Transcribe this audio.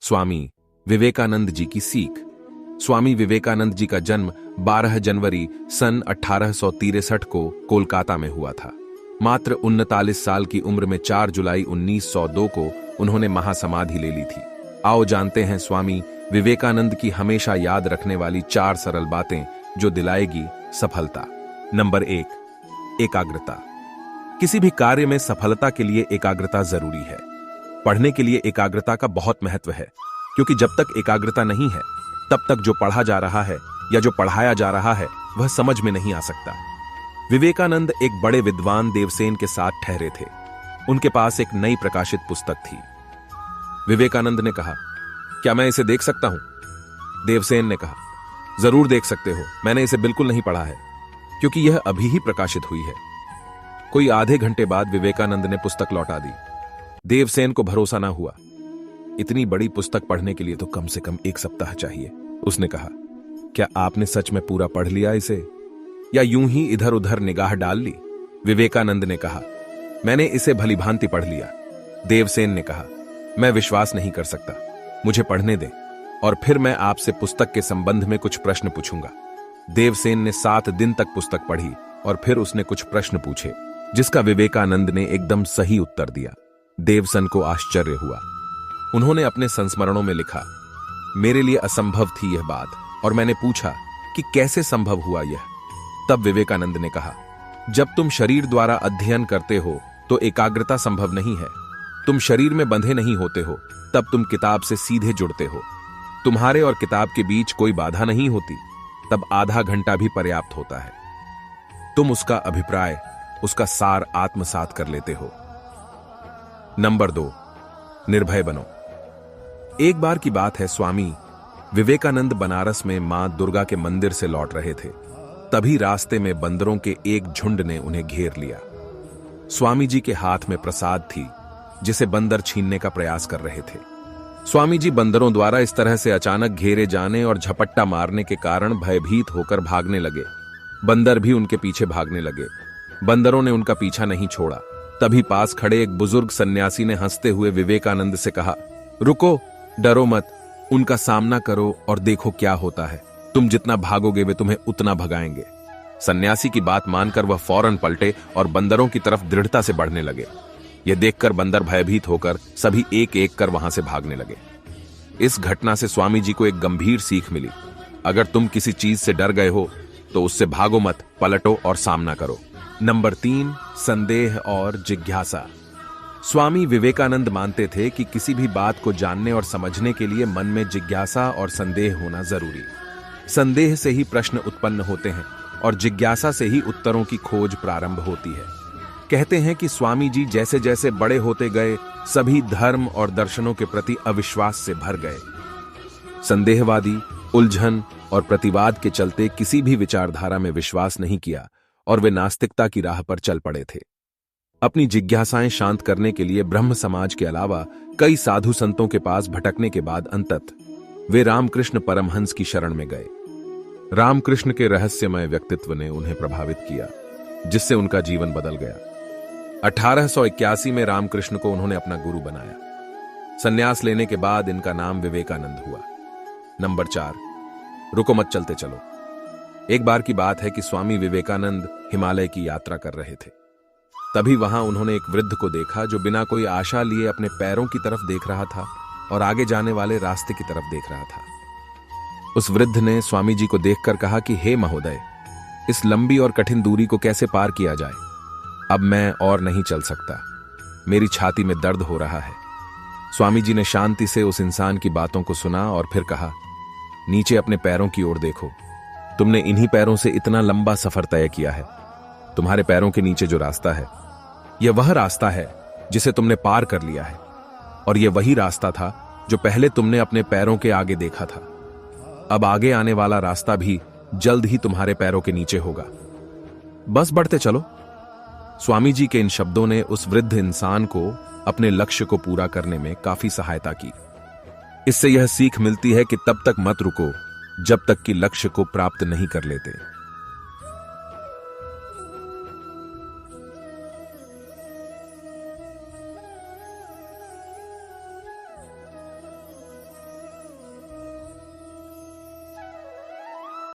स्वामी विवेकानंद जी की सीख। स्वामी विवेकानंद जी का जन्म 12 जनवरी सन 1863 को कोलकाता में हुआ था। मात्र 39 साल की उम्र में 4 जुलाई 1902 को उन्होंने महासमाधि ले ली थी। आओ जानते हैं स्वामी विवेकानंद की हमेशा याद रखने वाली 4 सरल बातें जो दिलाएगी सफलता। नंबर 1, एकाग्रता। किसी भी कार्य में सफलता के लिए एकाग्रता जरूरी है। पढ़ने के लिए एकाग्रता का बहुत महत्व है, क्योंकि जब तक एकाग्रता नहीं है तब तक जो पढ़ा जा रहा है या जो पढ़ाया जा रहा है वह समझ में नहीं आ सकता। विवेकानंद एक बड़े विद्वान देवसेन के साथ ठहरे थे। उनके पास एक नई प्रकाशित पुस्तक थी। विवेकानंद ने कहा, क्या मैं इसे देख सकता हूं? देवसेन ने कहा, जरूर देख सकते हो, मैंने इसे बिल्कुल नहीं पढ़ा है, क्योंकि यह अभी ही प्रकाशित हुई है। कोई आधे घंटे बाद विवेकानंद ने पुस्तक लौटा दी। देवसेन को भरोसा ना हुआ। इतनी बड़ी पुस्तक पढ़ने के लिए तो कम से कम 1 सप्ताह चाहिए। उसने कहा, क्या आपने सच में पूरा पढ़ लिया इसे, या यूं ही इधर उधर निगाह डाल ली? विवेकानंद ने कहा, मैंने इसे भलीभांति पढ़ लिया। देवसेन ने कहा, मैं विश्वास नहीं कर सकता, मुझे पढ़ने दें और फिर मैं आपसे पुस्तक के संबंध में कुछ प्रश्न पूछूंगा। देवसेन ने 7 दिन तक पुस्तक पढ़ी और फिर उसने कुछ प्रश्न पूछे, जिसका विवेकानंद ने एकदम सही उत्तर दिया। देवसेन को आश्चर्य हुआ। उन्होंने अपने संस्मरणों में लिखा, मेरे लिए असंभव थी यह बात, और मैंने पूछा कि कैसे संभव हुआ यह। तब विवेकानंद ने कहा, जब तुम शरीर द्वारा अध्ययन करते हो तो एकाग्रता संभव नहीं है। तुम शरीर में बंधे नहीं होते हो, तब तुम किताब से सीधे जुड़ते हो। तुम्हारे और किताब के बीच कोई बाधा नहीं होती, तब आधा घंटा भी पर्याप्त होता है। तुम उसका अभिप्राय, उसका सार आत्मसात कर लेते हो। नंबर 2, निर्भय बनो। एक बार की बात है, स्वामी विवेकानंद बनारस में मां दुर्गा के मंदिर से लौट रहे थे। तभी रास्ते में बंदरों के एक झुंड ने उन्हें घेर लिया। स्वामी जी के हाथ में प्रसाद थी, जिसे बंदर छीनने का प्रयास कर रहे थे। स्वामी जी बंदरों द्वारा इस तरह से अचानक घेरे जाने और झपट्टा मारने के कारण भयभीत होकर भागने लगे। बंदर भी उनके पीछे भागने लगे। बंदरों ने उनका पीछा नहीं छोड़ा। तभी पास खड़े एक बुजुर्ग सन्यासी ने हंसते हुए विवेकानंद से कहा, रुको, डरो मत, उनका सामना करो और देखो क्या होता है। तुम जितना भागोगे वे तुम्हें उतना भगाएंगे। सन्यासी की बात मानकर वह फौरन पलटे और बंदरों की तरफ दृढ़ता से बढ़ने लगे। यह देखकर बंदर भयभीत होकर सभी एक एक कर वहां से भागने लगे। इस घटना से स्वामी जी को एक गंभीर सीख मिली। अगर तुम किसी चीज से डर गए हो तो उससे भागो मत, पलटो और सामना करो। नंबर 3, संदेह और जिज्ञासा। स्वामी विवेकानंद मानते थे कि किसी भी बात को जानने और समझने के लिए मन में जिज्ञासा और संदेह होना जरूरी। संदेह से ही प्रश्न उत्पन्न होते हैं और जिज्ञासा से ही उत्तरों की खोज प्रारंभ होती है। कहते हैं कि स्वामी जी जैसे जैसे बड़े होते गए, सभी धर्म और दर्शनों के प्रति अविश्वास से भर गए। संदेहवादी, उलझन और प्रतिवाद के चलते किसी भी विचारधारा में विश्वास नहीं किया और वे नास्तिकता की राह पर चल पड़े थे। अपनी जिज्ञासाएं शांत करने के लिए ब्रह्म समाज के अलावा कई साधु संतों के पास भटकने के बाद अंततः वे रामकृष्ण परमहंस की शरण में गए। रामकृष्ण के रहस्यमय व्यक्तित्व ने उन्हें प्रभावित किया, जिससे उनका जीवन बदल गया। 1881 में रामकृष्ण को उन्होंने अपना गुरु बनाया। संन्यास लेने के बाद इनका नाम विवेकानंद हुआ। नंबर 4, रुको मत, चलते चलो। एक बार की बात है कि स्वामी विवेकानंद हिमालय की यात्रा कर रहे थे। तभी वहां उन्होंने एक वृद्ध को देखा जो बिना कोई आशा लिए अपने पैरों की तरफ देख रहा था और आगे जाने वाले रास्ते की तरफ देख रहा था। उस वृद्ध ने स्वामी जी को देखकर कहा कि हे महोदय, इस लंबी और कठिन दूरी को कैसे पार किया जाए? अब मैं और नहीं चल सकता, मेरी छाती में दर्द हो रहा है। स्वामी जी ने शांति से उस इंसान की बातों को सुना और फिर कहा, नीचे अपने पैरों की ओर देखो। तुमने इन्हीं पैरों से इतना लंबा सफर तय किया है। तुम्हारे पैरों के नीचे जो रास्ता है, यह वह रास्ता है जिसे तुमने पार कर लिया है, और यह वही रास्ता था जो पहले तुमने अपने पैरों के आगे देखा था। अब आगे आने वाला रास्ता भी जल्द ही तुम्हारे पैरों के नीचे होगा। बस बढ़ते चलो। स्वामी जी के इन शब्दों ने उस वृद्ध इंसान को अपने लक्ष्य को पूरा करने में काफी सहायता की। इससे यह सीख मिलती है कि तब तक मत रुको जब तक कि लक्ष्य को प्राप्त नहीं कर लेते।